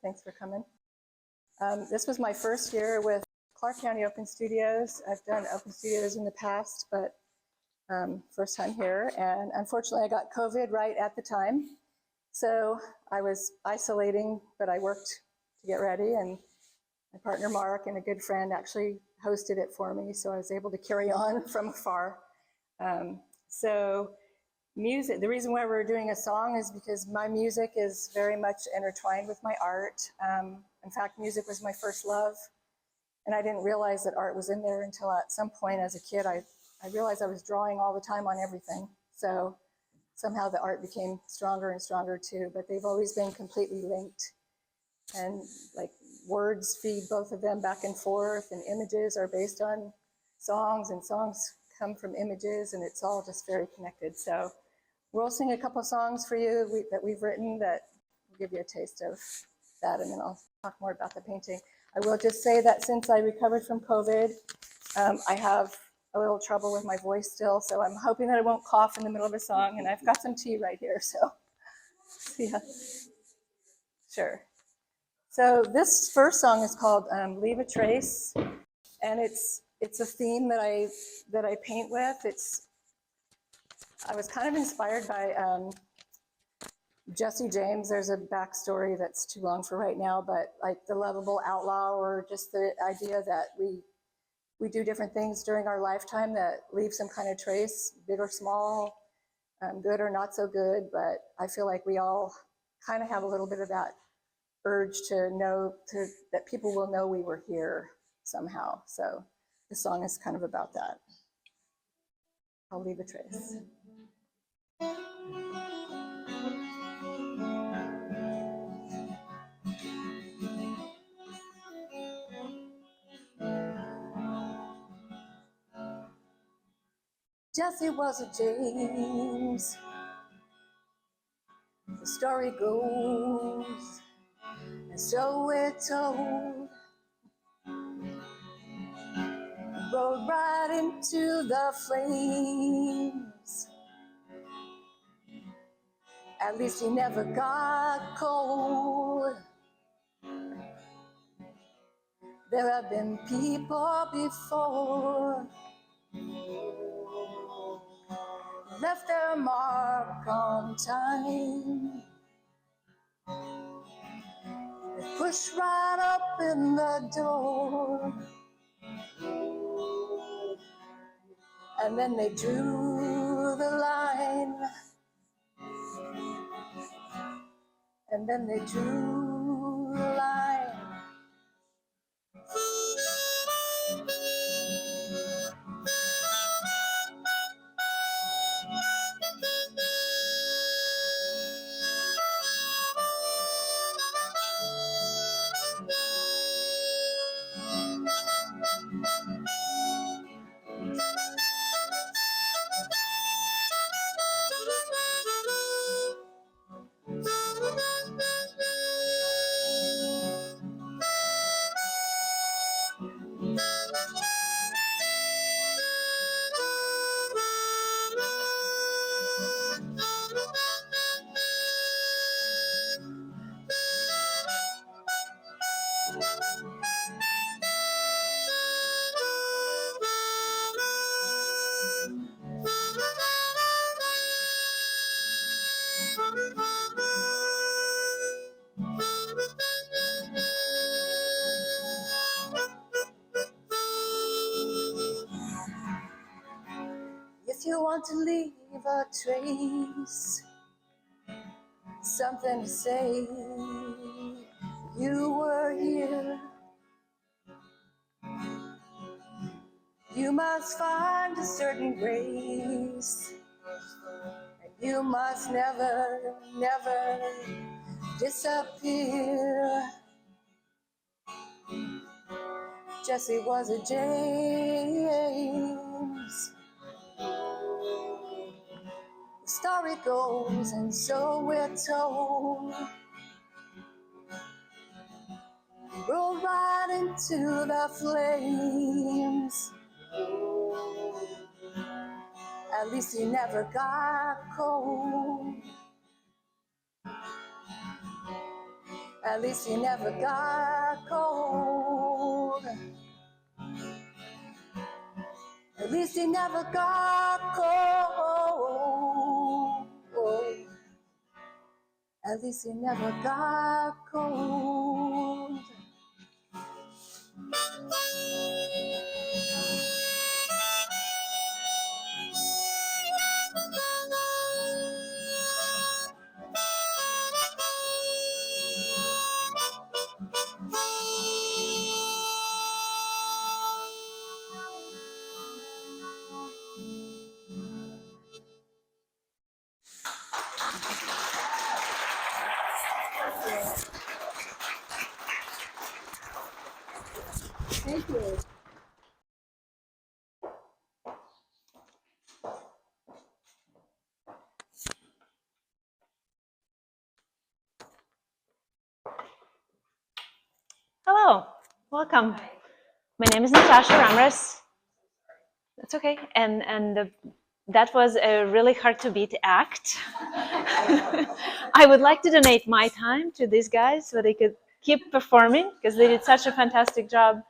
Thanks for coming. This was my first year with Clark County Open Studios. I've done open studios in the past, but first time here. And unfortunately, I got COVID right at the time. So I was isolating, but I worked to get ready. And my partner, Mark, and a good friend actually hosted it for me. So I was able to carry on from afar. So music, the reason why we're doing a song is because my music is very much intertwined with my art. In fact, music was my first love. And I didn't realize that art was in there until at some point as a kid, I realized I was drawing all the time on everything. So somehow the art became stronger and stronger too, but they've always been completely linked. And like words feed both of them back and forth, and images are based on songs, and songs come from images, and it's all just very connected. So we'll sing a couple songs for you that we've written that will give you a taste of that, and then I'll talk more about the painting. I will just say that since I recovered from COVID, I have a little trouble with my voice still, so I'm hoping that I won't cough in the middle of a song, and I've got some tea right here, so yeah, sure. So this first song is called Leave a Trace, and it's a theme that I paint with. I was kind of inspired by Jesse James. There's a backstory that's too long for right now, but like the lovable outlaw, or just the idea that we do different things during our lifetime that leave some kind of trace, big or small, good or not so good. But I feel like we all kind of have a little bit of that urge to know that people will know we were here somehow. So the song is kind of about that. I'll leave a trace. Jesse was a James, the story goes, and so we're told. Rode right into the flames. At least he never got cold. There have been people before left their mark on time. They pushed right up in the door, and then they drew the line. And then they drew the line. If you want to leave a trace, something to say, you were here. You must find a certain grace, and you must never, never disappear. Jesse was a James. The story goes, and so we're told. Rolled right into the flames. At least he never got cold. At least he never got cold. At least he never got cold. At least he never got cold. Thank you. Hello, welcome. My name is Natasha Ramas. That's okay. That was a really hard to beat act. I would like to donate my time to these guys so they could keep performing because they did such a fantastic job.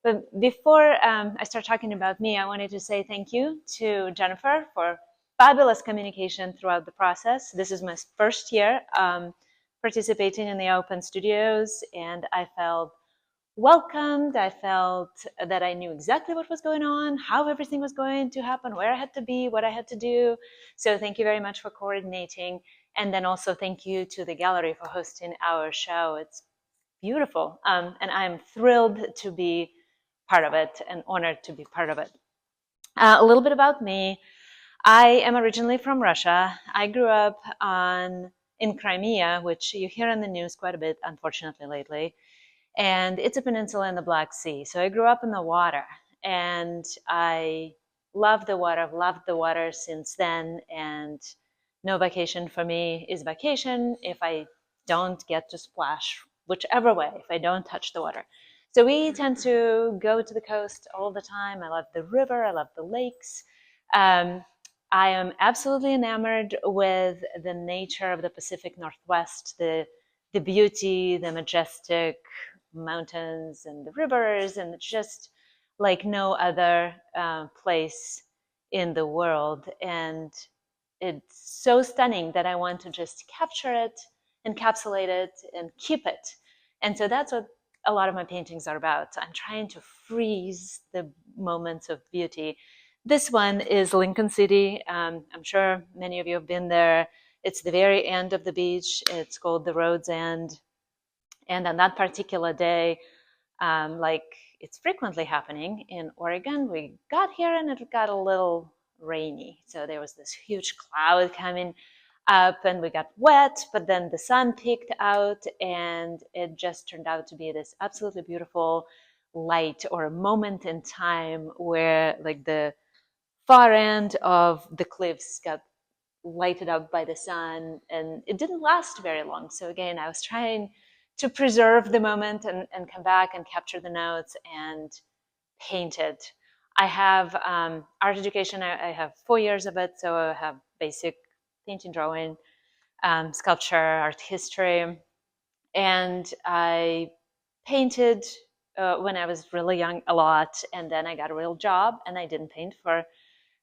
But before I start talking about me, I wanted to say thank you to Jennifer for fabulous communication throughout the process. This is my first year participating in the Open Studios, and I felt welcomed. I felt that I knew exactly what was going on, how everything was going to happen, where I had to be, what I had to do. So thank you very much for coordinating. And then also thank you to the gallery for hosting our show. It's beautiful. And I'm thrilled to be part of it and honored to be part of it. A little bit about me. I am originally from Russia. I grew up in Crimea, which you hear in the news quite a bit, unfortunately, lately. And it's a peninsula in the Black Sea. So I grew up in the water, and I love the water. I've loved the water since then, and no vacation for me is vacation if I don't get to splash, whichever way, if I don't touch the water. So we tend to go to the coast all the time. I love the river. I love the lakes. I am absolutely enamored with the nature of the Pacific Northwest, the beauty, the majestic mountains and the rivers, and it's just like no other place in the world. And it's so stunning that I want to just capture it, encapsulate it, and keep it. And so that's what a lot of my paintings are about. I'm trying to freeze the moments of beauty. This one is Lincoln City. I'm sure many of you have been there. It's the very end of the beach. It's called the Road's End. And on that particular day, like it's frequently happening in Oregon, we got here and it got a little rainy. So there was this huge cloud coming up and we got wet, but then the sun peeked out and it just turned out to be this absolutely beautiful light or a moment in time where like the far end of the cliffs got lighted up by the sun, and it didn't last very long. So again, I was trying to preserve the moment and come back and capture the notes and paint it. I have art education. I have 4 years of it, so I have basic painting, drawing, sculpture, art history, and I painted when I was really young a lot, and then I got a real job, and I didn't paint for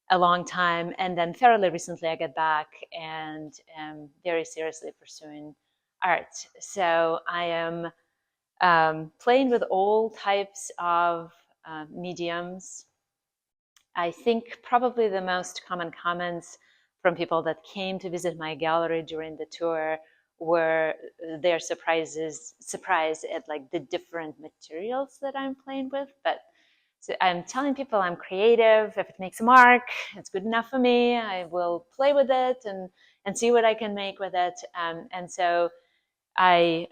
a long time. And then fairly recently I got back and am very seriously pursuing art. So I am playing with all types of mediums. I think probably the most common comments from people that came to visit my gallery during the tour were their surprised at like the different materials that I'm playing with. But so I'm telling people I'm creative. If it makes a mark, it's good enough for me. I will play with it and see what I can make with it. And so I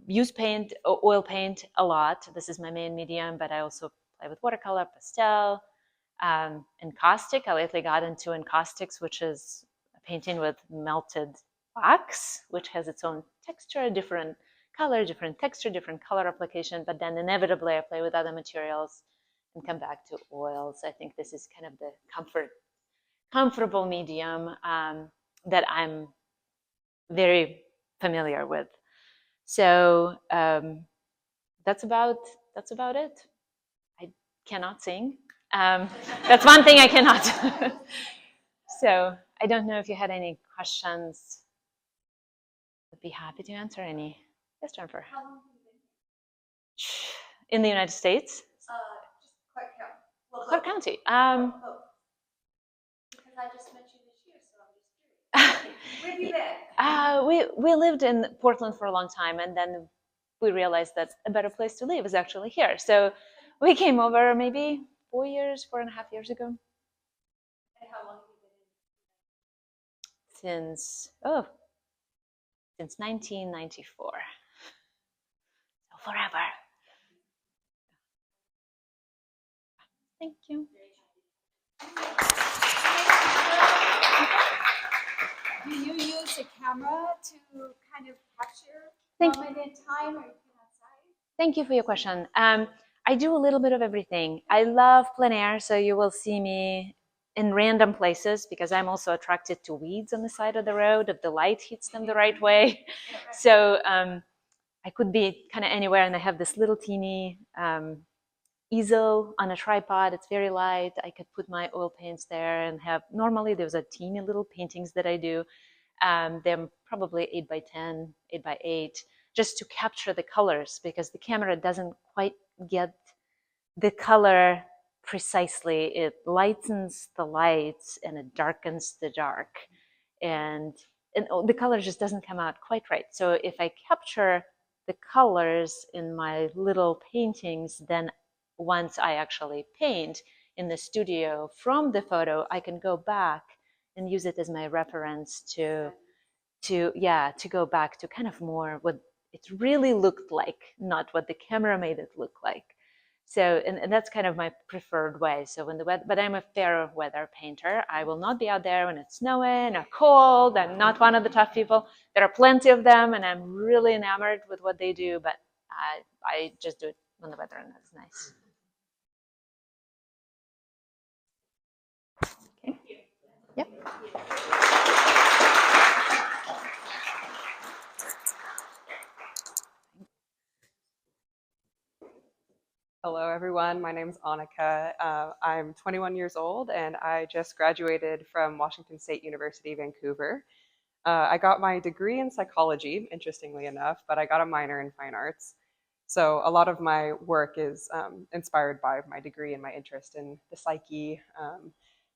use paint, oil paint a lot. This is my main medium, but I also play with watercolor, pastel, encaustic. I lately got into encaustics, which is a painting with melted wax, which has its own texture, different color, different texture, different color application, but then inevitably I play with other materials and come back to oils. I think this is kind of the comfortable medium that I'm very familiar with. So that's about it. I cannot sing. That's one thing I cannot. So I don't know if you had any questions. I'd be happy to answer any. Yes, Jennifer. How long have you been In the United States? here? Just Clark County. Well, Clark County. both. Because I just met you this year, so I'm just curious. Where have you been? We lived in Portland for a long time, and then we realized that a better place to live is actually here. So we came over maybe 4.5 years ago. And how long have you been in? Since 1994. So forever. Thank you. Do you use a camera to kind of capture Thank- moment in time, or you can outside? Thank you for your question. I do a little bit of everything. I love plein air, so you will see me in random places because I'm also attracted to weeds on the side of the road if the light hits them the right way. So I could be kind of anywhere, and I have this little teeny easel on a tripod. It's very light. I could put my oil paints there and have, normally there's a teeny little paintings that I do. They're probably 8x10, 8x8, just to capture the colors because the camera doesn't quite get the color precisely. It lightens the lights and it darkens the dark. And the color just doesn't come out quite right. So if I capture the colors in my little paintings, then once I actually paint in the studio from the photo, I can go back and use it as my reference to go back to kind of more what it really looked like, not what the camera made it look like. So, and that's kind of my preferred way. So when the weather, but I'm a fair weather painter. I will not be out there when it's snowing or cold. I'm not one of the tough people. There are plenty of them, and I'm really enamored with what they do. But I just do it when the weather is nice. Okay. Yep. Hello, everyone. My name is Annika. I'm 21 years old, and I just graduated from Washington State University, Vancouver. I got my degree in psychology, interestingly enough, but I got a minor in fine arts. So a lot of my work is inspired by my degree and my interest in the psyche.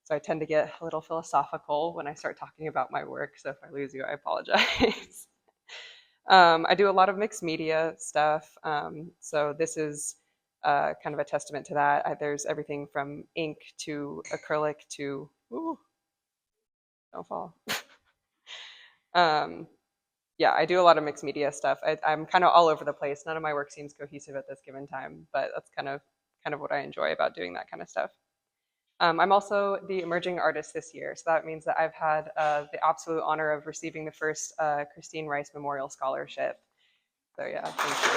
So I tend to get a little philosophical when I start talking about my work. So if I lose you, I apologize. I do a lot of mixed media stuff. So this is kind of a testament to that. There's everything from ink to acrylic to, ooh, don't fall. Yeah, I do a lot of mixed media stuff. I'm kind of all over the place. None of my work seems cohesive at this given time, but that's kind of what I enjoy about doing that kind of stuff. I'm also the emerging artist this year, so that means that I've had the absolute honor of receiving the first Christine Rice Memorial Scholarship. So yeah, thank you.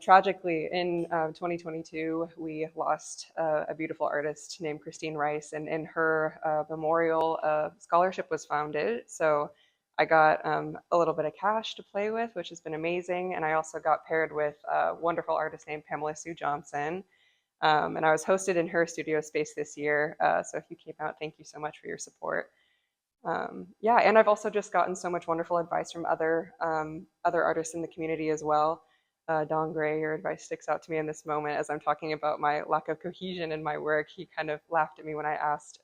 Tragically, in 2022, we lost a beautiful artist named Christine Rice, and in her memorial scholarship was founded. So I got a little bit of cash to play with, which has been amazing. And I also got paired with a wonderful artist named Pamela Sue Johnson. And I was hosted in her studio space this year. So if you came out, thank you so much for your support. Yeah, and I've also just gotten so much wonderful advice from other artists in the community as well. Don Gray, your advice sticks out to me in this moment as I'm talking about my lack of cohesion in my work. He kind of laughed at me when I asked,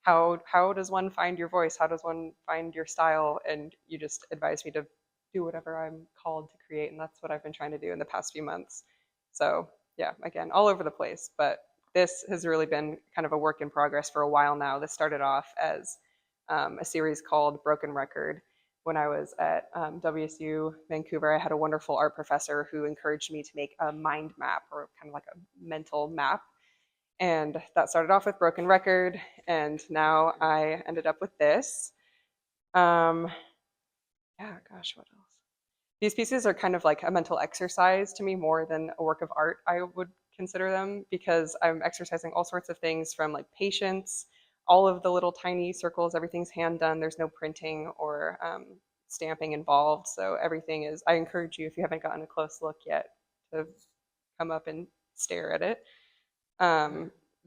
how does one find your voice? How does one find your style? And you just advised me to do whatever I'm called to create, and that's what I've been trying to do in the past few months. So yeah, again, all over the place, but this has really been kind of a work in progress for a while now. This started off as a series called Broken Record. When I was at WSU Vancouver, I had a wonderful art professor who encouraged me to make a mind map, or kind of like a mental map. And that started off with Broken Record, and now I ended up with this. Yeah, gosh, what else? These pieces are kind of like a mental exercise to me more than a work of art, I would consider them, because I'm exercising all sorts of things from like patience, all of the little tiny circles, everything's hand done. There's no printing or stamping involved. So everything is, I encourage you, if you haven't gotten a close look yet, to come up and stare at it.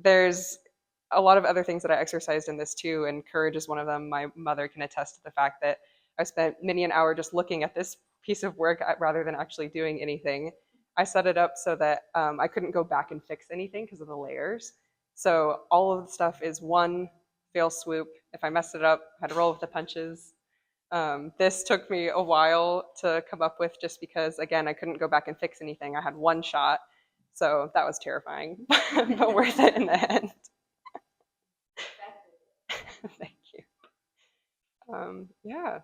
There's a lot of other things that I exercised in this too, and courage is one of them. My mother can attest to the fact that I spent many an hour just looking at this piece of work rather than actually doing anything. I set it up so that I couldn't go back and fix anything because of the layers. So all of the stuff is one fail swoop. If I messed it up, I had to roll with the punches. This took me a while to come up with just because, again, I couldn't go back and fix anything. I had one shot. So that was terrifying, but worth it in the end. Thank you. Yeah,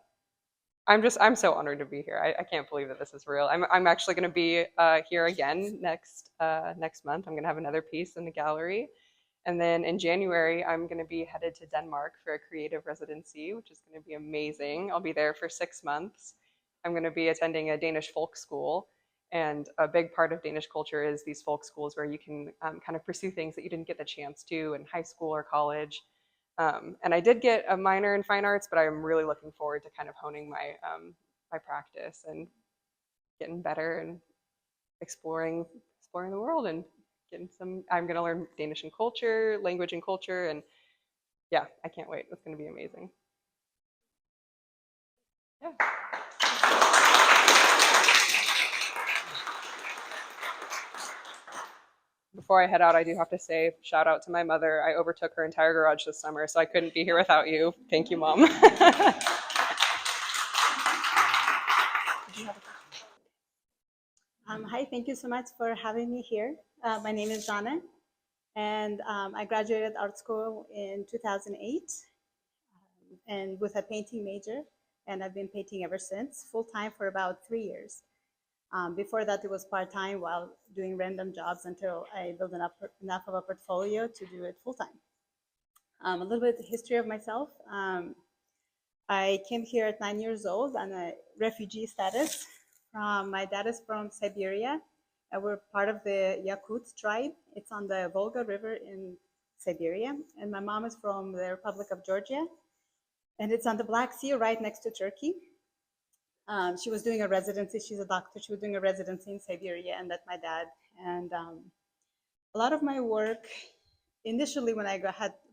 I'm so honored to be here. I can't believe that this is real. I'm actually going to be here again next month. I'm going to have another piece in the gallery, and then in January I'm going to be headed to Denmark for a creative residency, which is going to be amazing. I'll be there for 6 months. I'm going to be attending a Danish folk school. And a big part of Danish culture is these folk schools where you can kind of pursue things that you didn't get the chance to in high school or college. And I did get a minor in fine arts, but I'm really looking forward to kind of honing my my practice and getting better and exploring the world and getting some. I'm going to learn Danish and culture, language and culture, and yeah, I can't wait. It's going to be amazing. Yeah. Before I head out, I do have to say shout out to my mother. I overtook her entire garage this summer, so I couldn't be here without you. Thank you, Mom. Hi, thank you so much for having me here. My name is Zhanna, and I graduated art school in 2008 and with a painting major, and I've been painting ever since, full-time for about 3 years. Before that, it was part-time while doing random jobs until I built enough of a portfolio to do it full-time. A little bit of the history of myself. I came here at 9 years old on a refugee status. My dad is from Siberia. We're part of the Yakut tribe. It's on the Volga River in Siberia. And my mom is from the Republic of Georgia. And it's on the Black Sea right next to Turkey. She was doing a residency. She's a doctor. She was doing a residency in Siberia and met my dad. And a lot of my work, initially when I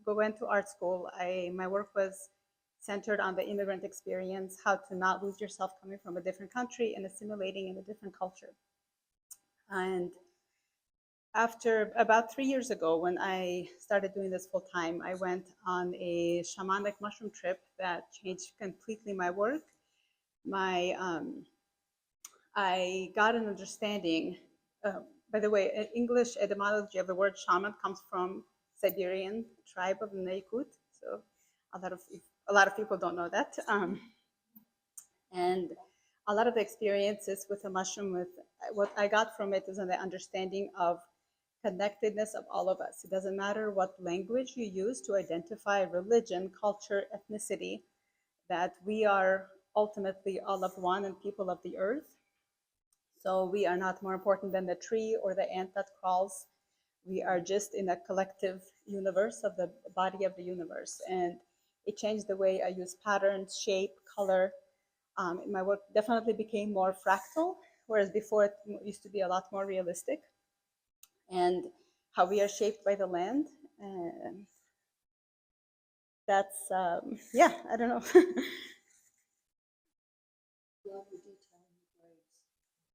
went to art school, my work was centered on the immigrant experience, how to not lose yourself coming from a different country and assimilating in a different culture. And after about 3 years ago, when I started doing this full time, I went on a shamanic mushroom trip that changed completely my work. I got an understanding, by the way, English etymology of the word shaman comes from Siberian tribe of Yakut. So a lot of people don't know that. And a lot of the experiences with the mushroom, with what I got from it is an understanding of connectedness of all of us. It doesn't matter what language you use to identify religion, culture, ethnicity, that we are ultimately all of one and people of the earth. So we are not more important than the tree or the ant that crawls. We are just in a collective universe of the body of the universe. And it changed the way I use patterns, shape, color. My work definitely became more fractal, whereas before it used to be a lot more realistic. And how we are shaped by the land. And that's, yeah, I don't know.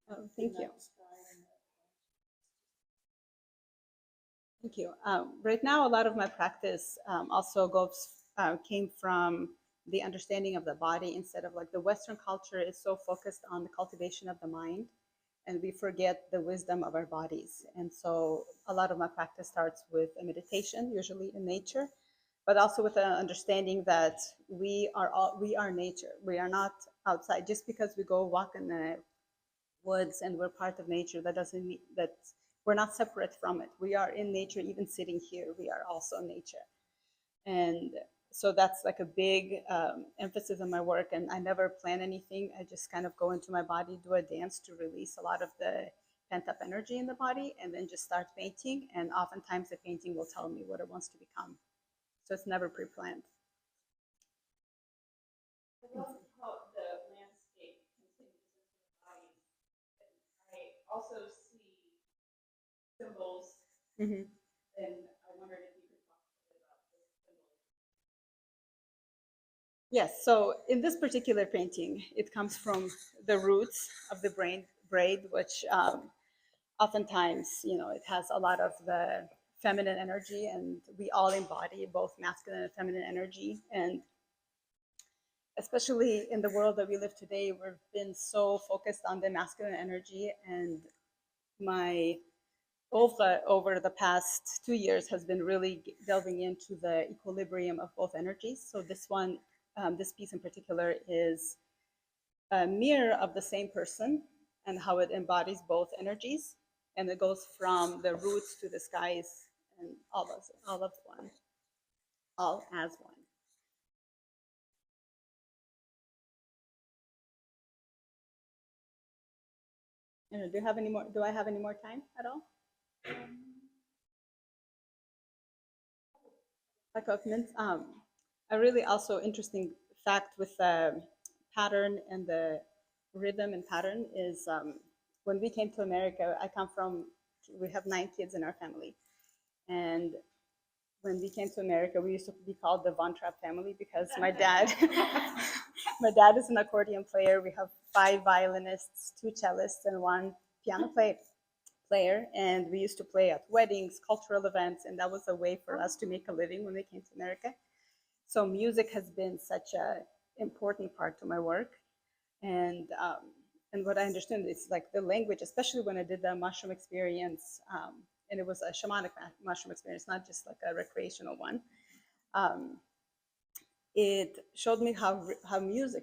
Oh, thank you. Thank you. Right now, a lot of my practice also came from the understanding of the body, instead of like the Western culture is so focused on the cultivation of the mind, and we forget the wisdom of our bodies. And so a lot of my practice starts with a meditation, usually in nature, but also with an understanding that we are nature. We are not outside. Just because we go walk in the woods and we're part of nature, that doesn't mean that we're not separate from it. We are in nature. Even sitting here, we are also nature. And so that's like a big emphasis on my work. And I never plan anything. I just kind of go into my body, do a dance to release a lot of the pent up energy in the body, and then just start painting. And oftentimes the painting will tell me what it wants to become. So it's never pre-planned. I love how the landscape continues into the body. And I also see symbols, Mm-hmm. and I wondered if you could talk a bit about this symbol. Yes, so in this particular painting, it comes from the roots of the braid, which oftentimes, it has a lot of the feminine energy, and we all embody both masculine and feminine energy. And especially in the world that we live today, we've been so focused on the masculine energy, and my over the past 2 years has been really delving into the equilibrium of both energies. So this piece in particular is a mirror of the same person and how it embodies both energies, and it goes from the roots to the skies and all as one. Do I have any more time at all? A really also interesting fact with the pattern and the rhythm and pattern is when we came to America, we have 9 kids in our family. And when we came to America, we used to be called the Von Trapp family because my dad is an accordion player. We have 5 violinists, 2 cellists, and 1 piano player. And we used to play at weddings, cultural events, and that was a way for us to make a living when we came to America. So music has been such an important part to my work. And what I understand is like the language, especially when I did the mushroom experience, and it was a shamanic mushroom experience, not just like a recreational one. It showed me how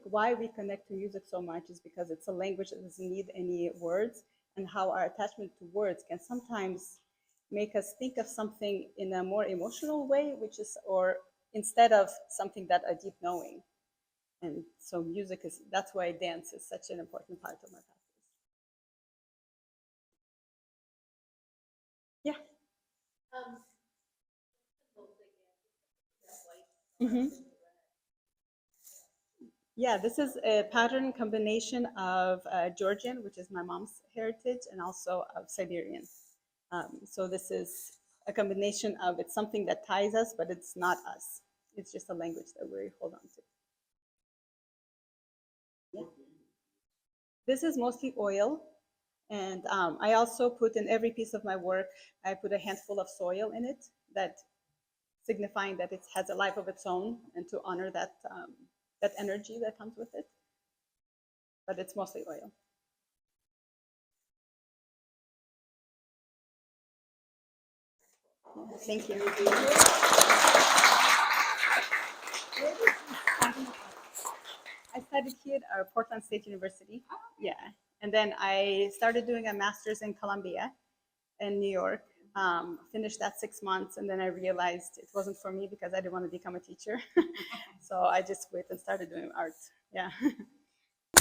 why we connect to music so much is because it's a language that doesn't need any words, and how our attachment to words can sometimes make us think of something in a more emotional way, or instead of something that a deep knowing. And so that's why dance is such an important part of my practice. Yeah. Mm-hmm. Yeah, this is a pattern combination of Georgian, which is my mom's heritage, and also of Siberian. So this is a combination of, it's something that ties us, but it's not us. It's just a language that we hold on to. Yeah. This is mostly oil. And I also put in every piece of my work, I put a handful of soil in it, that signifying that it has a life of its own, and to honor that energy that comes with it. But it's mostly oil. Thank you. I studied here at Portland State University. Yeah. And then I started doing a master's in Columbia in New York. Finished that 6 months, and then I realized it wasn't for me because I didn't want to become a teacher. So I just quit and started doing art. Yeah.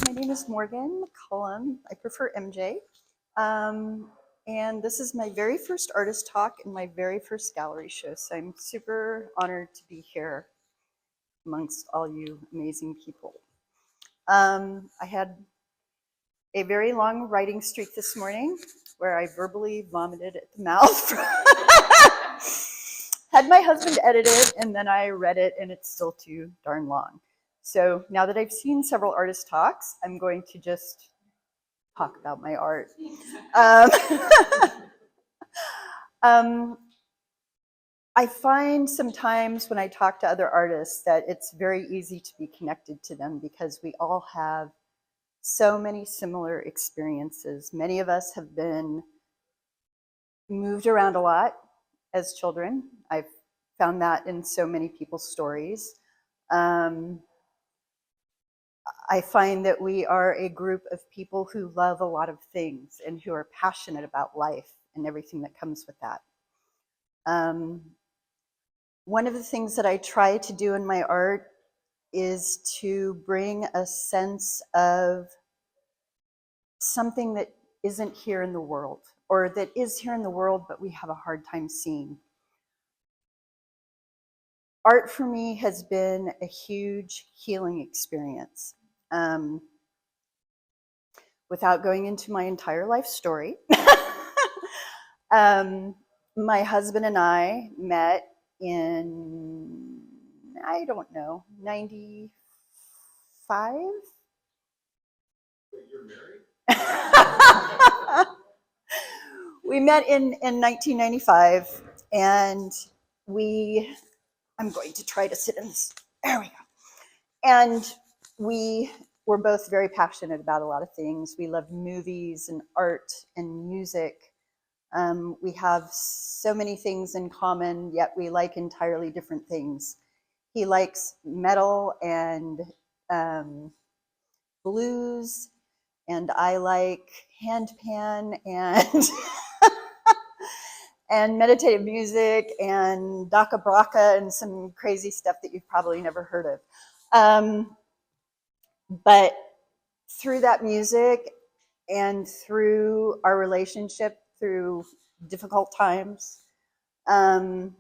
My name is Morgan McColum. I prefer MJ. And this is my very first artist talk and my very first gallery show. So I'm super honored to be here amongst all you amazing people. I had a very long writing streak this morning where I verbally vomited at the mouth. Had my husband edit it, and then I read it, and it's still too darn long. So now that I've seen several artist talks, I'm going to just talk about my art. I find sometimes when I talk to other artists that it's very easy to be connected to them because we all have so many similar experiences. Many of us have been moved around a lot as children. I've found that in so many people's stories. I find that we are a group of people who love a lot of things and who are passionate about life and everything that comes with that. One of the things that I try to do in my art is to bring a sense of something that isn't here in the world, or that is here in the world, but we have a hard time seeing. art for me has been a huge healing experience. Without going into my entire life story, my husband and I met in, I don't know, 95? Wait, you're married? We met in 1995, and I'm going to try to sit in this, there we go. And we were both very passionate about a lot of things. We loved movies and art and music. We have so many things in common, yet we like entirely different things. He likes metal and blues, and I like handpan and and meditative music and Daka Braka and some crazy stuff that you've probably never heard of. But through that music and through our relationship, through difficult times, art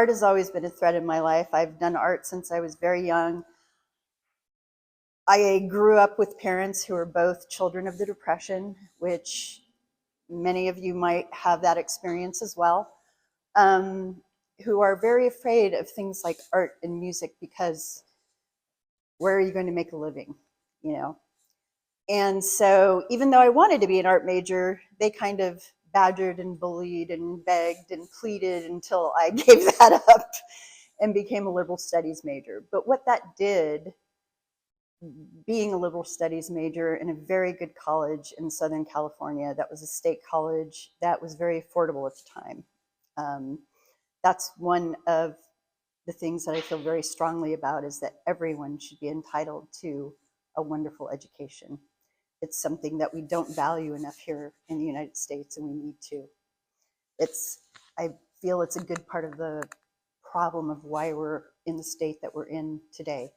has always been a thread in my life. I've done art since I was very young. I grew up with parents who are both children of the Depression, which many of you might have that experience as well, who are very afraid of things like art and music because where are you going to make a living, you know? And so even though I wanted to be an art major, they kind of badgered and bullied and begged and pleaded until I gave that up and became a liberal studies major. But what that did, being a liberal studies major in a very good college in Southern California, that was a state college that was very affordable at the time. That's one of the things that I feel very strongly about, is that everyone should be entitled to a wonderful education. It's something that we don't value enough here in the United States, and we need to. I feel it's a good part of the problem of why we're in the state that we're in today.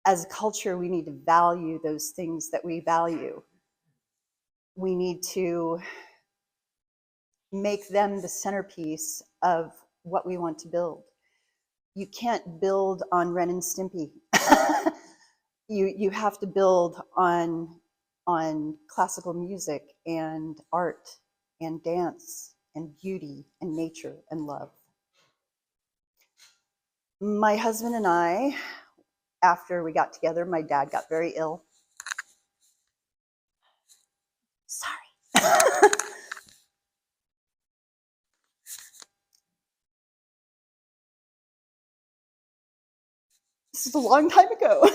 As a culture, we need to value those things that we value. We need to make them the centerpiece of what we want to build. You can't build on Ren and Stimpy. You have to build on classical music and art and dance and beauty and nature and love. My husband and I, after we got together, my dad got very ill. Sorry. This is a long time ago.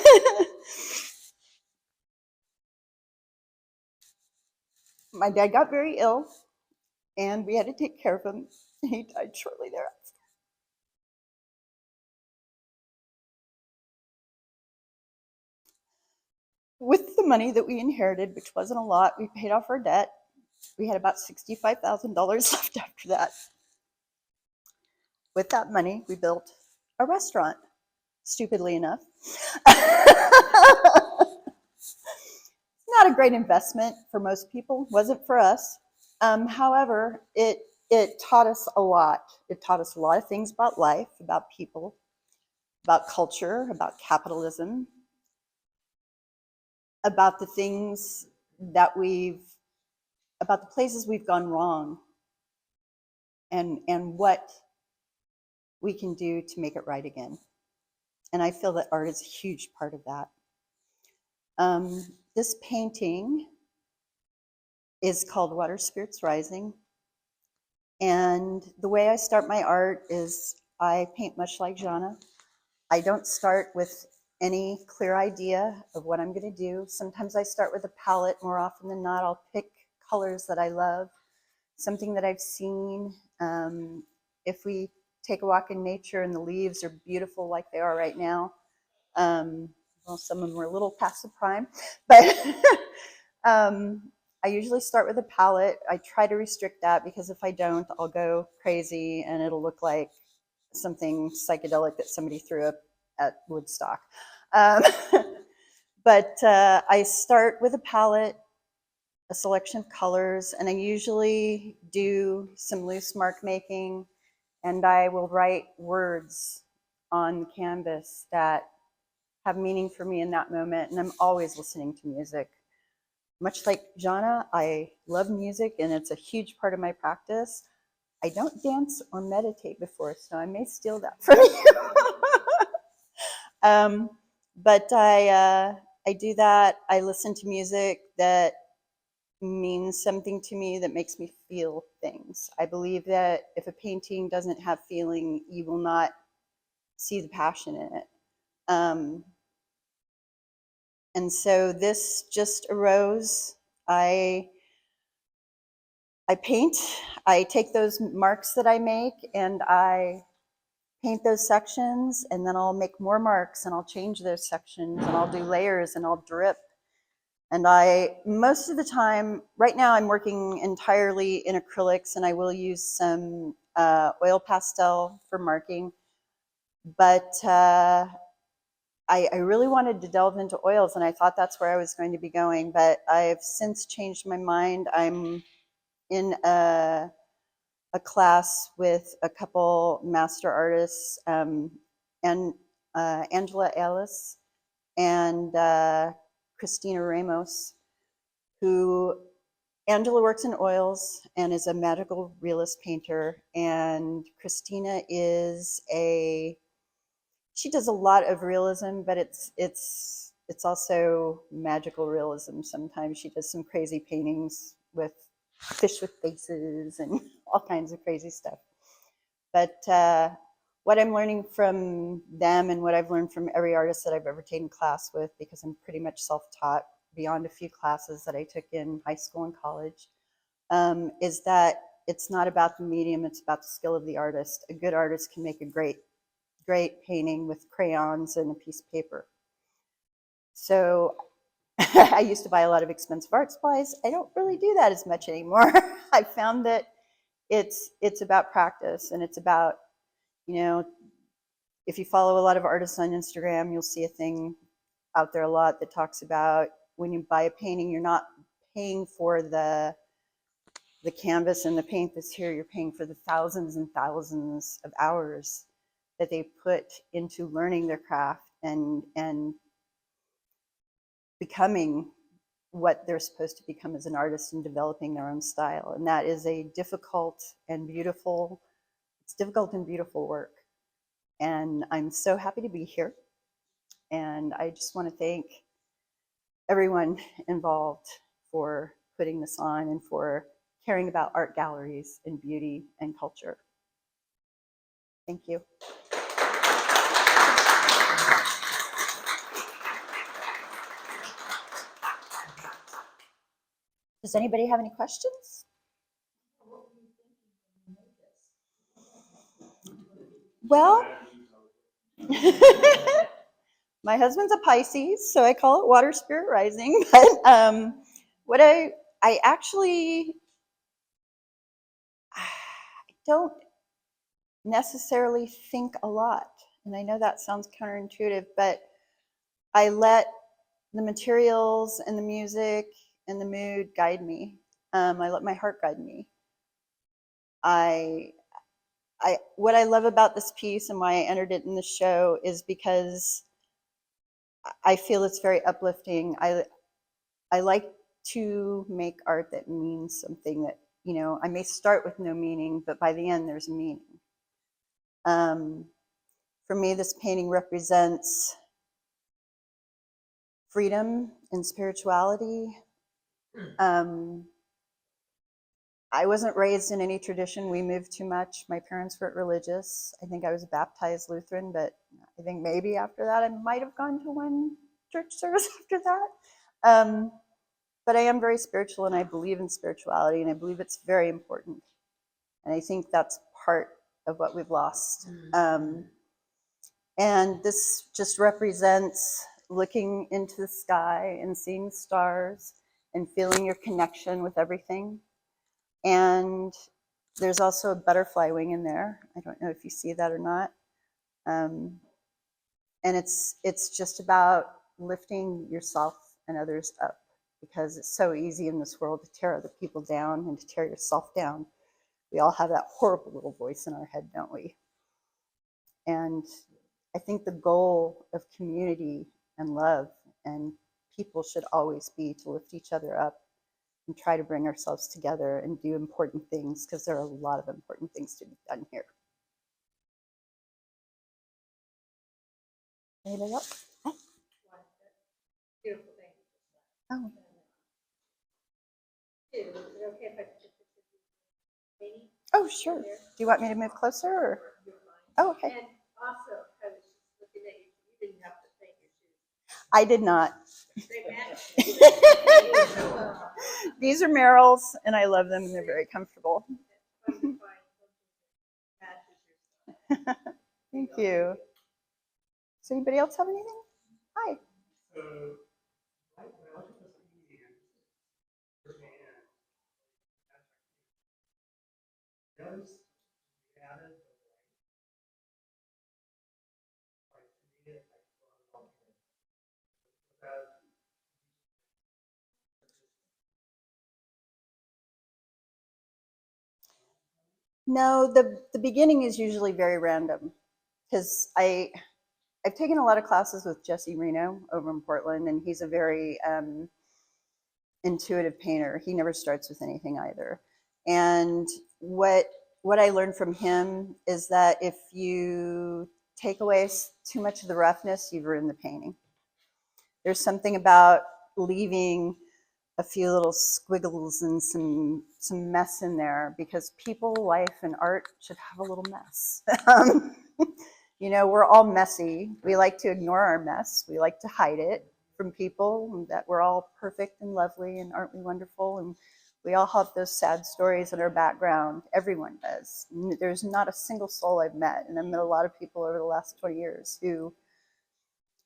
My dad got very ill, and we had to take care of him. He died shortly thereafter. With the money that we inherited, which wasn't a lot, we paid off our debt. We had about $65,000 left after that. With that money, we built a restaurant, stupidly enough. Not a great investment for most people, wasn't for us. However, it taught us a lot. It taught us a lot of things about life, about people, about culture, about capitalism, about the things that about the places we've gone wrong, and what we can do to make it right again. And I feel that art is a huge part of that. This painting is called Water Spirits Rising. And the way I start my art is I paint much like Zhanna. I don't start with any clear idea of what I'm going to do. Sometimes I start with a palette. More often than not, I'll pick colors that I love, something that I've seen. If we take a walk in nature and the leaves are beautiful like they are right now, well, some of them are a little past the prime, but I usually start with a palette. I try to restrict that because if I don't, I'll go crazy and it'll look like something psychedelic that somebody threw up at Woodstock. But I start with a palette, a selection of colors, and I usually do some loose mark making and I will write words on the canvas that have meaning for me in that moment, and I'm always listening to music. Much like Zhanna, I love music, and it's a huge part of my practice. I don't dance or meditate before, so I may steal that from you. But I do that. I listen to music that means something to me, that makes me feel things. I believe that if a painting doesn't have feeling, you will not see the passion in it. And so this just arose. I paint. I take those marks that I make and I paint those sections, and then I'll make more marks and I'll change those sections and I'll do layers and I'll drip. And most of the time, right now I'm working entirely in acrylics, and I will use some oil pastel for marking. But I really wanted to delve into oils, and I thought that's where I was going to be going. But I've since changed my mind. I'm in a class with a couple master artists, and Angela Ellis and Christina Ramos, who Angela works in oils and is a magical realist painter, and Christina she does a lot of realism, but it's also magical realism. Sometimes she does some crazy paintings with fish with faces and all kinds of crazy stuff. But what I'm learning from them, and what I've learned from every artist that I've ever taken class with, because I'm pretty much self-taught beyond a few classes that I took in high school and college, is that it's not about the medium, it's about the skill of the artist. A good artist can make a great painting with crayons and a piece of paper. So I used to buy a lot of expensive art supplies. I don't really do that as much anymore. I found that it's about practice, and it's about, if you follow a lot of artists on Instagram, you'll see a thing out there a lot that talks about when you buy a painting, you're not paying for the canvas and the paint that's here, you're paying for the thousands and thousands of hours that they put into learning their craft and becoming what they're supposed to become as an artist and developing their own style. And that is a difficult and beautiful work. And I'm so happy to be here. And I just want to thank everyone involved for putting this on and for caring about art galleries and beauty and culture. Thank you. Does anybody have any questions? Well, my husband's a Pisces, so I call it water spirit rising. But what I actually don't necessarily think a lot, and I know that sounds counterintuitive, but I let the materials and the music and the mood guide me. I let my heart guide me. What I love about this piece and why I entered it in the show is because I feel it's very uplifting. I like to make art that means something, that, I may start with no meaning, but by the end there's a meaning. For me, this painting represents freedom and spirituality. I wasn't raised in any tradition. We moved too much. My parents weren't religious. I think I was baptized Lutheran, but I think maybe after that I might have gone to one church service after that. But I am very spiritual, and I believe in spirituality, and I believe it's very important. And I think that's part of what we've lost. And this just represents looking into the sky and seeing stars and feeling your connection with everything. And there's also a butterfly wing in there. I don't know if you see that or not. And it's just about lifting yourself and others up, because it's so easy in this world to tear other people down and to tear yourself down. We all have that horrible little voice in our head, don't we? And I think the goal of community and love and people should always be to lift each other up and try to bring ourselves together and do important things, because there are a lot of important things to be done here. Anybody else? Hi. Beautiful thing. Oh, Is it okay if I just maybe? oh, sure. Do you want me to move closer? Or? Oh, okay. And also, I was just looking at you, you didn't have to paint your shoes. I did not. They match. These are Merrill's, and I love them, and they're very comfortable. Thank you. Does anybody else have anything? Hi. No, the beginning is usually very random, because I've taken a lot of classes with Jesse Reno over in Portland, and he's a very intuitive painter. He never starts with anything either. And what I learned from him is that if you take away too much of the roughness, you've ruined the painting. There's something about leaving a few little squiggles and some mess in there, because people, life, and art should have a little mess. You know, we're all messy. We like to ignore our mess. We like to hide it from people, that we're all perfect and lovely, and aren't we wonderful? And we all have those sad stories in our background. Everyone does. There's not a single soul I've met, and I've met a lot of people over the last 20 years who,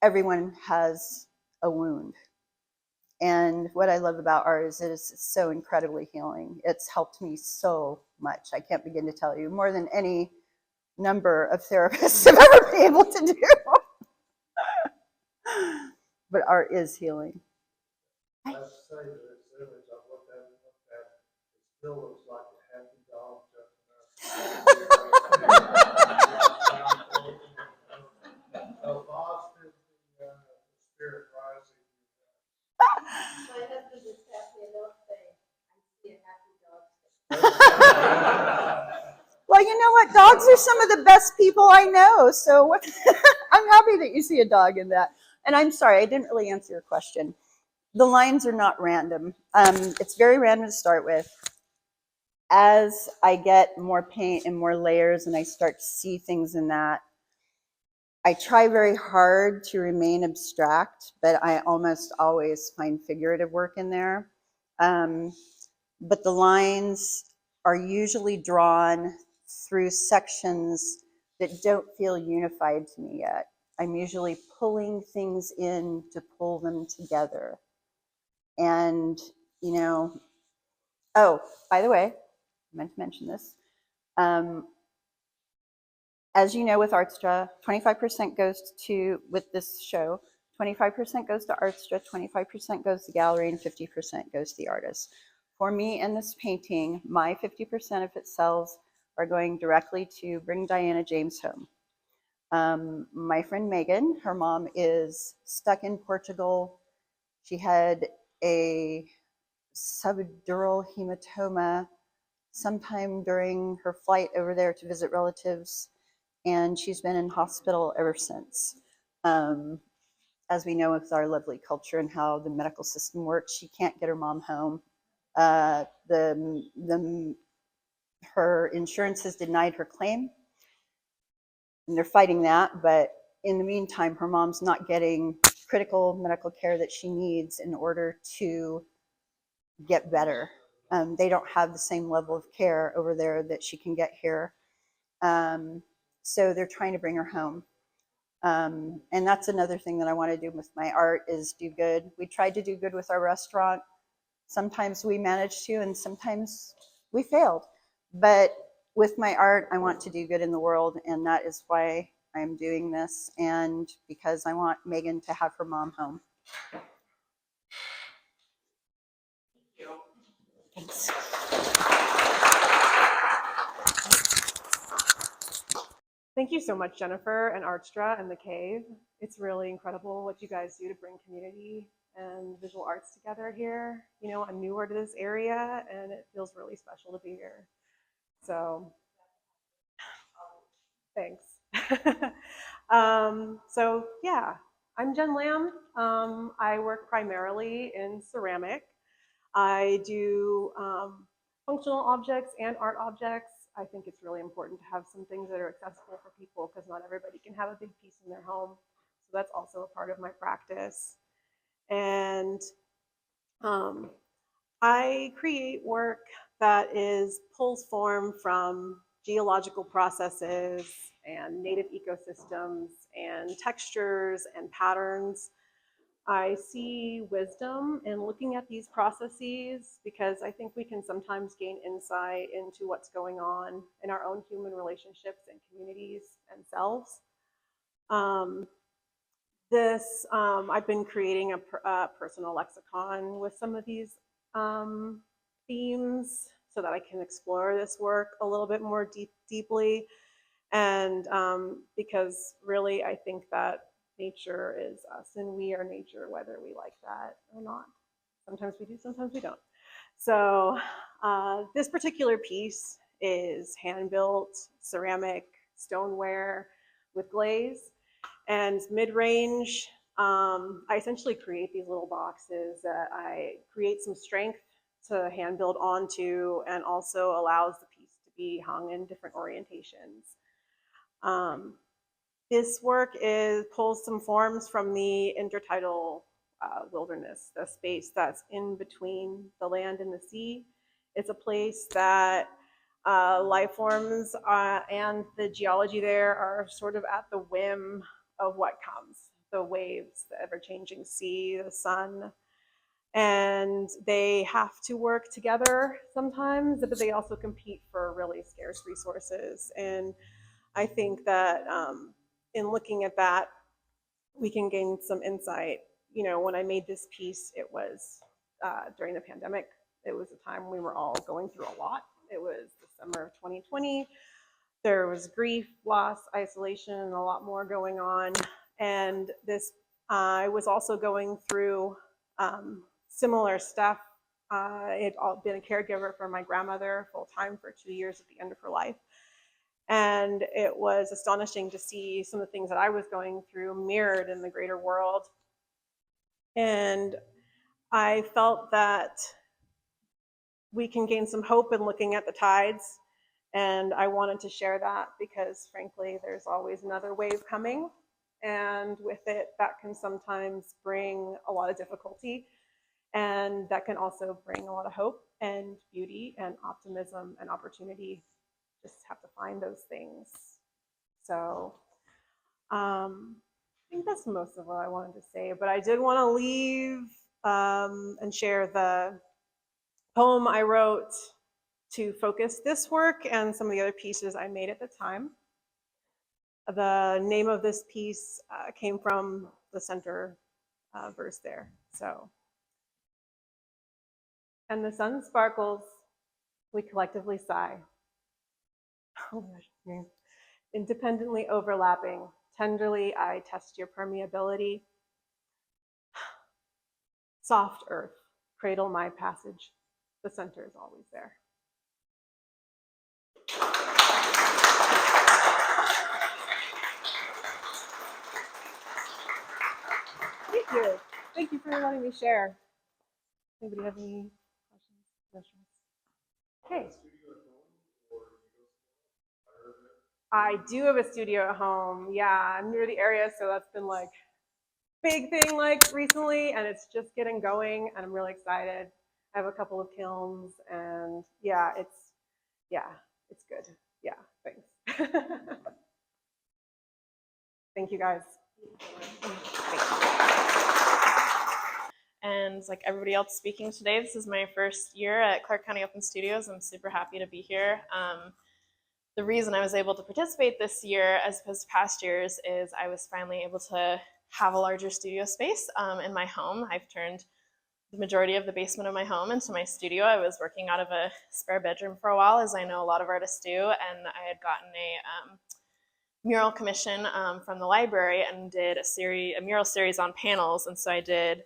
everyone has a wound. And what I love about art is it is so incredibly healing. It's helped me so much. I can't begin to tell you, more than any number of therapists have ever been able to do. But art is healing. I have to say that this image, I've looked at it, it still looks like a happy dog jumping up. Boston, the spirit rising. My husband just passed me a note saying, I see a happy dog. Well, you know what? Dogs are some of the best people I know. So I'm happy that you see a dog in that. And I'm sorry, I didn't really answer your question. The lines are not random. It's very random to start with. As I get more paint and more layers and I start to see things in that, I try very hard to remain abstract, but I almost always find figurative work in there. But the lines are usually drawn through sections that don't feel unified to me yet. I'm usually pulling things in to pull them together. And, you know, oh, by the way, I meant to mention this. As you know, with Artstra, 25% goes to, with this show, 25% goes to Artstra, 25% goes to gallery, and 50% goes to the artist. For me and this painting, my 50% if it sells are going directly to bring Diana James home. My friend Megan, her mom is stuck in Portugal. She had a subdural hematoma sometime during her flight over there to visit relatives, and she's been in hospital ever since. As we know with our lovely culture and how the medical system works, she can't get her mom home. Her insurance has denied her claim, and they're fighting that, but in the meantime, her mom's not getting critical medical care that she needs in order to get better. They don't have the same level of care over there that she can get here. So they're trying to bring her home. And that's another thing that I want to do with my art is do good. We tried to do good with our restaurant. Sometimes we managed to, and sometimes we failed. But with my art, I want to do good in the world, and that is why I'm doing this, and because I want Megan to have her mom home. Thanks. Thank you so much, Jennifer and Artstra and The Cave. It's really incredible what you guys do to bring community and visual arts together here. You know, I'm newer to this area and it feels really special to be here. So, thanks. So yeah, I'm Jenn Lamb. I work primarily in ceramic. I do functional objects and art objects. I think it's really important to have some things that are accessible for people because not everybody can have a big piece in their home. So that's also a part of my practice. And I create work that pulls form from geological processes and native ecosystems and textures and patterns. I see wisdom in looking at these processes because I think we can sometimes gain insight into what's going on in our own human relationships and communities and selves. I've been creating a personal lexicon with some of these themes so that I can explore this work a little bit more deeply. And because really, I think that nature is us and we are nature, whether we like that or not. Sometimes we do, sometimes we don't. So this particular piece is hand-built ceramic stoneware with glaze and mid-range. I essentially create these little boxes that I create some strength to hand build onto and also allows the piece to be hung in different orientations. This work pulls some forms from the intertidal wilderness, the space that's in between the land and the sea. It's a place that life forms and the geology there are sort of at the whim of what comes. The waves, the ever-changing sea, the sun. And they have to work together sometimes, but they also compete for really scarce resources. And I think that in looking at that, we can gain some insight. You know, when I made this piece, it was during the pandemic. It was a time we were all going through a lot. It was the summer of 2020. There was grief, loss, isolation, and a lot more going on. And I was also going through similar stuff. I had been a caregiver for my grandmother full-time for 2 years at the end of her life. And it was astonishing to see some of the things that I was going through mirrored in the greater world. And I felt that we can gain some hope in looking at the tides. And I wanted to share that because, frankly, there's always another wave coming. And with it, that can sometimes bring a lot of difficulty. And that can also bring a lot of hope and beauty and optimism and opportunity. Just have to find those things. So I think that's most of what I wanted to say. But I did want to leave and share the poem I wrote to focus this work and some of the other pieces I made at the time. The name of this piece came from the center verse there. So, and the sun sparkles, we collectively sigh. Oh my gosh. Independently overlapping, tenderly I test your permeability. Soft earth, cradle my passage. The center is always there. Thank you. Thank you for letting me share. Anybody have any questions? Okay. I do have a studio at home. Yeah, I'm near the area, so that's been like big thing like recently, and it's just getting going, and I'm really excited. I have a couple of kilns, and yeah, it's good. Yeah, thanks. Thank you guys. And like everybody else speaking today, this is my first year at Clark County Open Studios. I'm super happy to be here. The reason I was able to participate this year as opposed to past years is I was finally able to have a larger studio space in my home. I've turned the majority of the basement of my home into my studio. I was working out of a spare bedroom for a while, as I know a lot of artists do, and I had gotten a mural commission from the library and did a mural series on panels. And so I did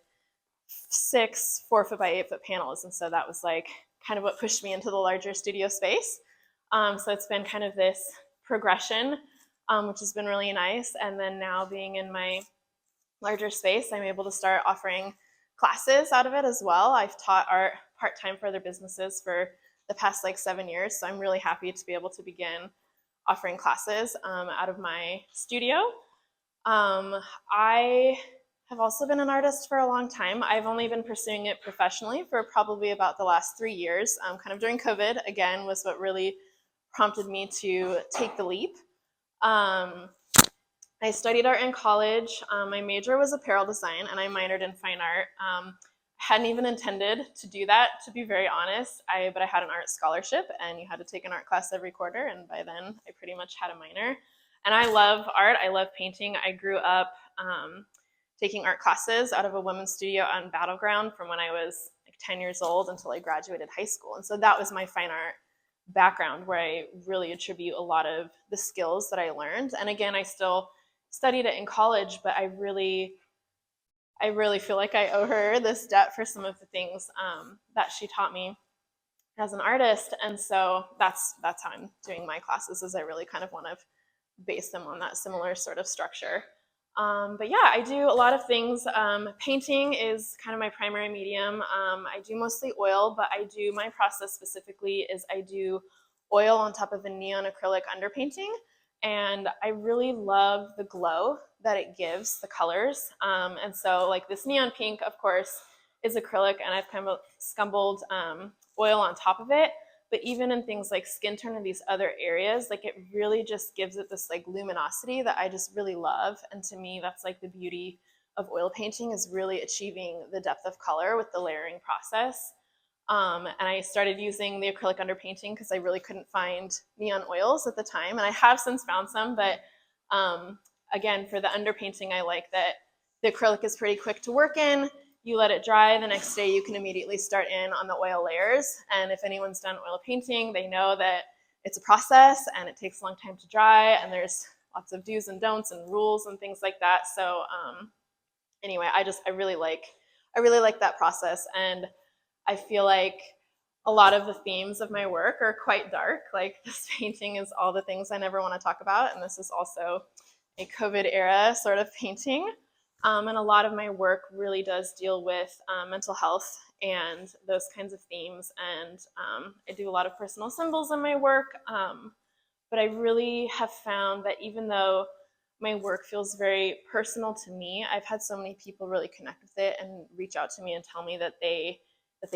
6 4-foot by 8-foot panels. And so that was like kind of what pushed me into the larger studio space. So it's been kind of this progression, which has been really nice. And then now being in my larger space, I'm able to start offering classes out of it as well. I've taught art part-time for other businesses for the past like 7 years. So I'm really happy to be able to begin offering classes out of my studio. I have also been an artist for a long time. I've only been pursuing it professionally for probably about the last 3 years. Kind of during COVID, again, was what really prompted me to take the leap. I studied art in college. My major was apparel design, and I minored in fine art. Hadn't even intended to do that, to be very honest. But I had an art scholarship, and you had to take an art class every quarter, and by then I pretty much had a minor. And I love art. I love painting. I grew up taking art classes out of a women's studio on Battleground from when I was like 10 years old until I graduated high school. And so that was my fine art background, where I really attribute a lot of the skills that I learned. And again, I still studied it in college, but I really feel like I owe her this debt for some of the things that she taught me as an artist. And so that's how I'm doing my classes, is I really kind of want to base them on that similar sort of structure. But yeah, I do a lot of things. Painting is kind of my primary medium. I do mostly oil, but my process specifically is I do oil on top of a neon acrylic underpainting. And I really love the glow that it gives the colors. And so like this neon pink, of course, is acrylic, and I've kind of scumbled oil on top of it. But even in things like skin tone and these other areas, like it really just gives it this like luminosity that I just really love. And to me, that's like the beauty of oil painting, is really achieving the depth of color with the layering process. And I started using the acrylic underpainting because I really couldn't find neon oils at the time. And I have since found some, but again, for the underpainting, I like that the acrylic is pretty quick to work in. You let it dry, the next day you can immediately start in on the oil layers. And if anyone's done oil painting, they know that it's a process and it takes a long time to dry, and there's lots of do's and don'ts and rules and things like that. So anyway, I really like that process. And I feel like a lot of the themes of my work are quite dark. Like this painting is all the things I never want to talk about. And this is also a COVID era sort of painting. And a lot of my work really does deal with mental health and those kinds of themes. And I do a lot of personal symbols in my work. But I really have found that even though my work feels very personal to me, I've had so many people really connect with it and reach out to me and tell me that they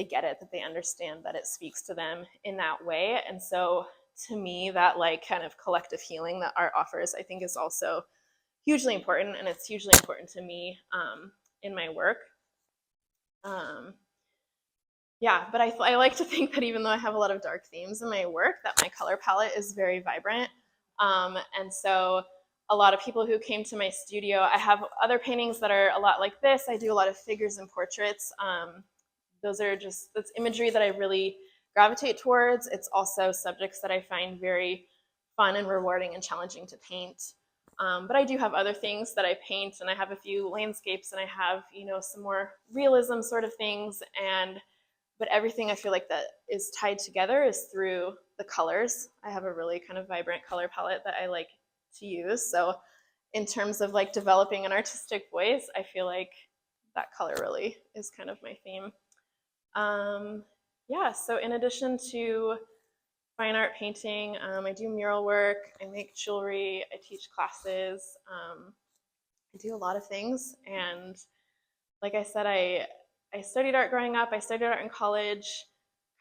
get it, that they understand that it speaks to them in that way. And so to me, that like kind of collective healing that art offers, I think is also hugely important, and it's hugely important to me in my work. Yeah, but I like to think that even though I have a lot of dark themes in my work, that my color palette is very vibrant. And so a lot of people who came to my studio, I have other paintings that are a lot like this. I do a lot of figures and portraits. That's imagery that I really gravitate towards. It's also subjects that I find very fun and rewarding and challenging to paint. But I do have other things that I paint, and I have a few landscapes, and I have, some more realism sort of things. But everything I feel like that is tied together is through the colors. I have a really kind of vibrant color palette that I like to use. So in terms of like developing an artistic voice, I feel like that color really is kind of my theme. Yeah, so in addition to fine art painting, I do mural work, I make jewelry, I teach classes, I do a lot of things. And like I said, I studied art growing up, I studied art in college,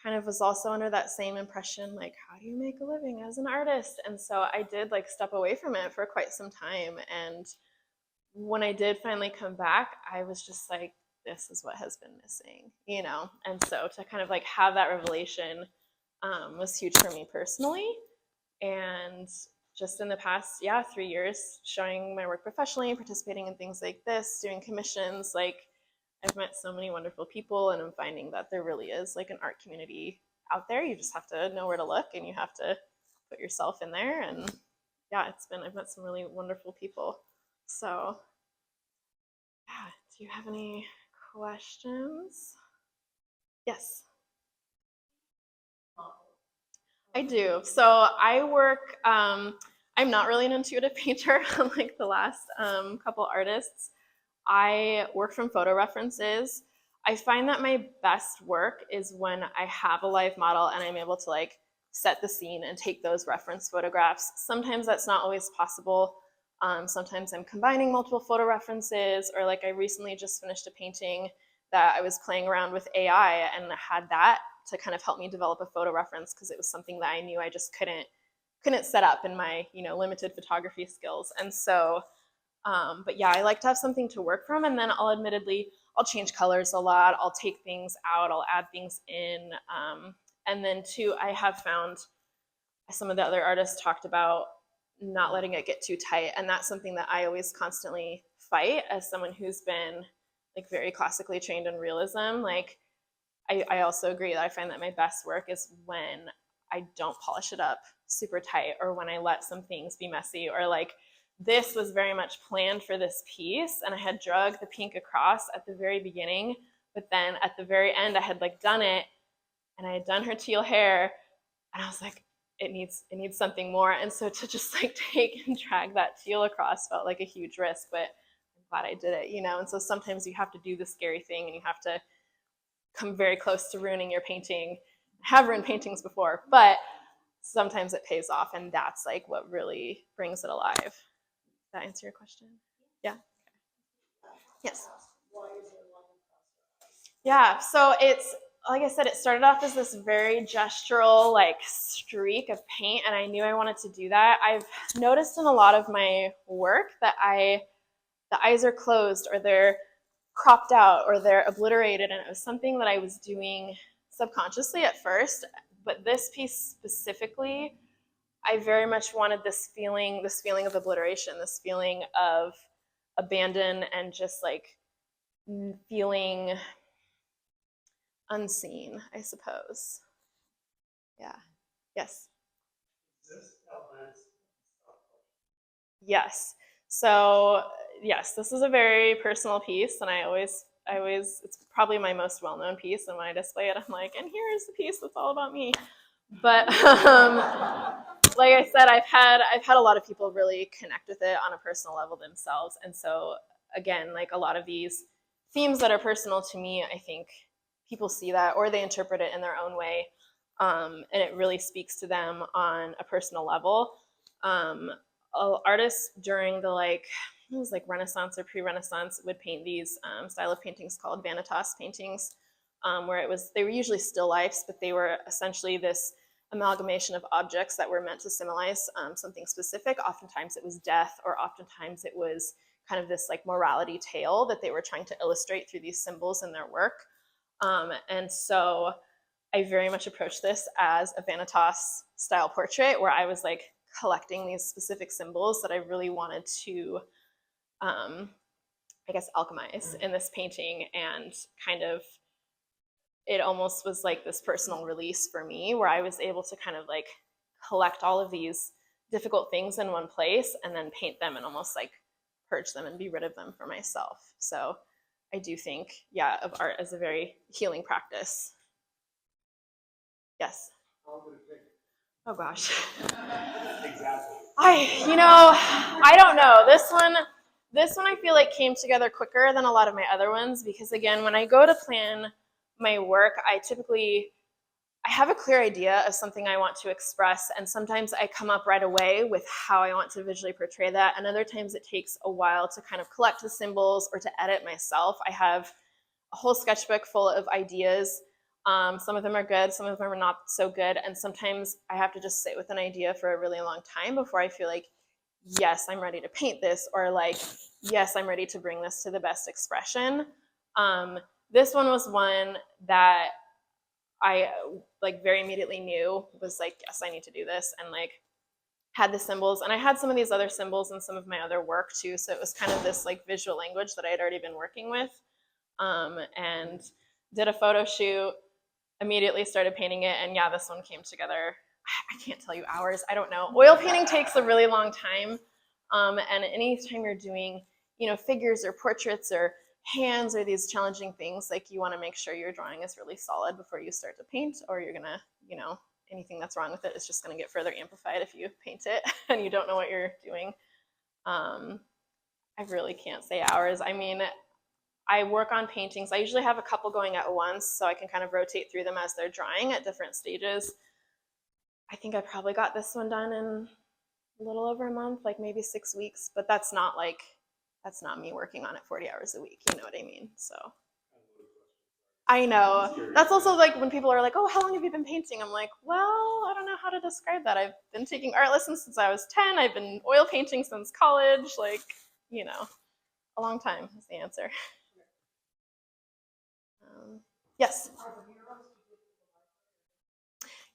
kind of was also under that same impression, like, how do you make a living as an artist? And so I did like step away from it for quite some time. And when I did finally come back, I was just like, this is what has been missing, And so to kind of like have that revelation was huge for me personally. And just in the past, 3 years, showing my work professionally, participating in things like this, doing commissions, like I've met so many wonderful people, and I'm finding that there really is like an art community out there. You just have to know where to look, and you have to put yourself in there. And yeah, I've met some really wonderful people. So yeah, do you have any questions? Yes. I do. So I work, I'm not really an intuitive painter, unlike the last couple artists. I work from photo references. I find that my best work is when I have a live model and I'm able to like set the scene and take those reference photographs. Sometimes that's not always possible. Sometimes I'm combining multiple photo references, or like I recently just finished a painting that I was playing around with AI and had that to kind of help me develop a photo reference because it was something that I knew I just couldn't set up in my limited photography skills. And so but yeah, I like to have something to work from, and then I'll change colors a lot. I'll take things out, I'll add things in. And then too, I have found some of the other artists talked about not letting it get too tight. And that's something that I always constantly fight as someone who's been like very classically trained in realism. Like I also agree that I find that my best work is when I don't polish it up super tight, or when I let some things be messy, or like this was very much planned for this piece and I had drug the pink across at the very beginning, but then at the very end I had like done it and I had done her teal hair and I was like, it needs something more. And so to just like take and drag that teal across felt like a huge risk, but I'm glad I did it, And so sometimes you have to do the scary thing and you have to come very close to ruining your painting. I have ruined paintings before, but sometimes it pays off, and that's like what really brings it alive. Does that answer your question? Yeah. Yes. Yeah, so it's, like I said, it started off as this very gestural, like streak of paint, and I knew I wanted to do that. I've noticed in a lot of my work that the eyes are closed, or they're cropped out, or they're obliterated, and it was something that I was doing subconsciously at first. But this piece specifically, I very much wanted this feeling of obliteration, this feeling of abandon, and just like feeling unseen, I suppose. Yeah. Yes. Yes. So yes, this is a very personal piece, and I always it's probably my most well-known piece, and when I display it I'm like, and here is the piece that's all about me. But like I said, I've had a lot of people really connect with it on a personal level themselves, and so again, like a lot of these themes that are personal to me, I think people see that, or they interpret it in their own way, and it really speaks to them on a personal level. Artists during the it was like Renaissance or pre-Renaissance would paint these style of paintings called vanitas paintings, where they were usually still lifes, but they were essentially this amalgamation of objects that were meant to symbolize something specific. Oftentimes it was death, or oftentimes it was kind of this like morality tale that they were trying to illustrate through these symbols in their work. And so I very much approached this as a vanitas style portrait, where I was like collecting these specific symbols that I really wanted to, I guess, alchemize in this painting, and kind of, it almost was like this personal release for me, where I was able to kind of like collect all of these difficult things in one place and then paint them and almost like purge them and be rid of them for myself. So I do think, yeah, of art as a very healing practice. Yes. Oh gosh. Exactly. I don't know. This one I feel like came together quicker than a lot of my other ones, because again, when I go to plan my work, I have a clear idea of something I want to express, and sometimes I come up right away with how I want to visually portray that, and other times it takes a while to kind of collect the symbols or to edit myself. I have a whole sketchbook full of ideas. Some of them are good, some of them are not so good, and sometimes I have to just sit with an idea for a really long time before I feel like, yes, I'm ready to paint this, or like, yes, I'm ready to bring this to the best expression. This one was one that I like very immediately knew was like, yes, I need to do this, and like had the symbols, and I had some of these other symbols in some of my other work too, so it was kind of this like visual language that I had already been working with, and did a photo shoot, immediately started painting it, and yeah, this one came together I can't tell you hours, I don't know. Oil painting takes a really long time. And anytime you're doing, figures or portraits or hands or these challenging things, like you want to make sure your drawing is really solid before you start to paint, or you're gonna, anything that's wrong with it is just gonna get further amplified if you paint it and you don't know what you're doing. I really can't say hours. I mean, I work on paintings. I usually have a couple going at once, so I can kind of rotate through them as they're drying at different stages. I think I probably got this one done in a little over a month, like maybe 6 weeks, but that's not me working on it 40 hours a week, you know what I mean? So I know. That's also like when people are like, oh, how long have you been painting? I'm like, well, I don't know how to describe that. I've been taking art lessons since I was 10. I've been oil painting since college. Like, a long time is the answer. Yes.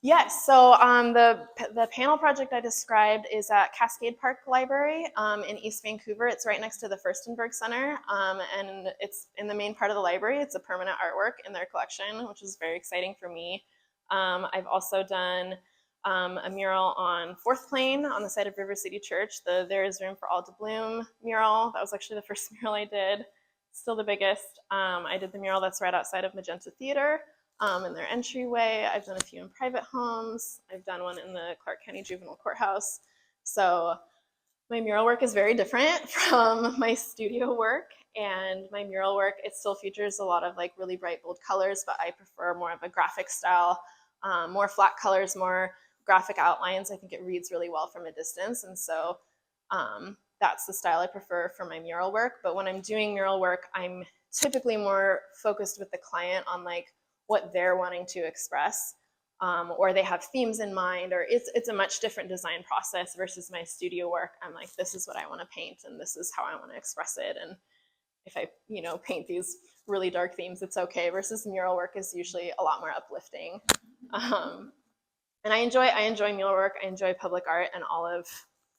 Yes, so the panel project I described is at Cascade Park Library in East Vancouver. It's right next to the Furstenberg Center, and it's in the main part of the library. It's a permanent artwork in their collection, which is very exciting for me. I've also done a mural on 4th Plain on the site of River City Church, the There Is Room for All to Bloom mural. That was actually the first mural I did, still the biggest. I did the mural that's right outside of Magenta Theater. In their entryway. I've done a few in private homes. I've done one in the Clark County Juvenile Courthouse. So my mural work is very different from my studio work, and my mural work, it still features a lot of like really bright, bold colors, but I prefer more of a graphic style, more flat colors, more graphic outlines. I think it reads really well from a distance, and so that's the style I prefer for my mural work. But when I'm doing mural work, I'm typically more focused with the client on like what they're wanting to express, or they have themes in mind, or it's a much different design process versus my studio work. I'm like, this is what I want to paint, and this is how I want to express it. And if I, paint these really dark themes, it's okay. Versus mural work is usually a lot more uplifting. And I enjoy mural work. I enjoy public art and all of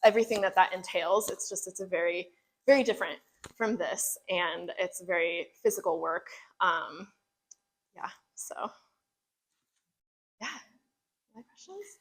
everything that entails. It's a very, very different from this, and it's very physical work. Yeah. So, yeah. Any questions?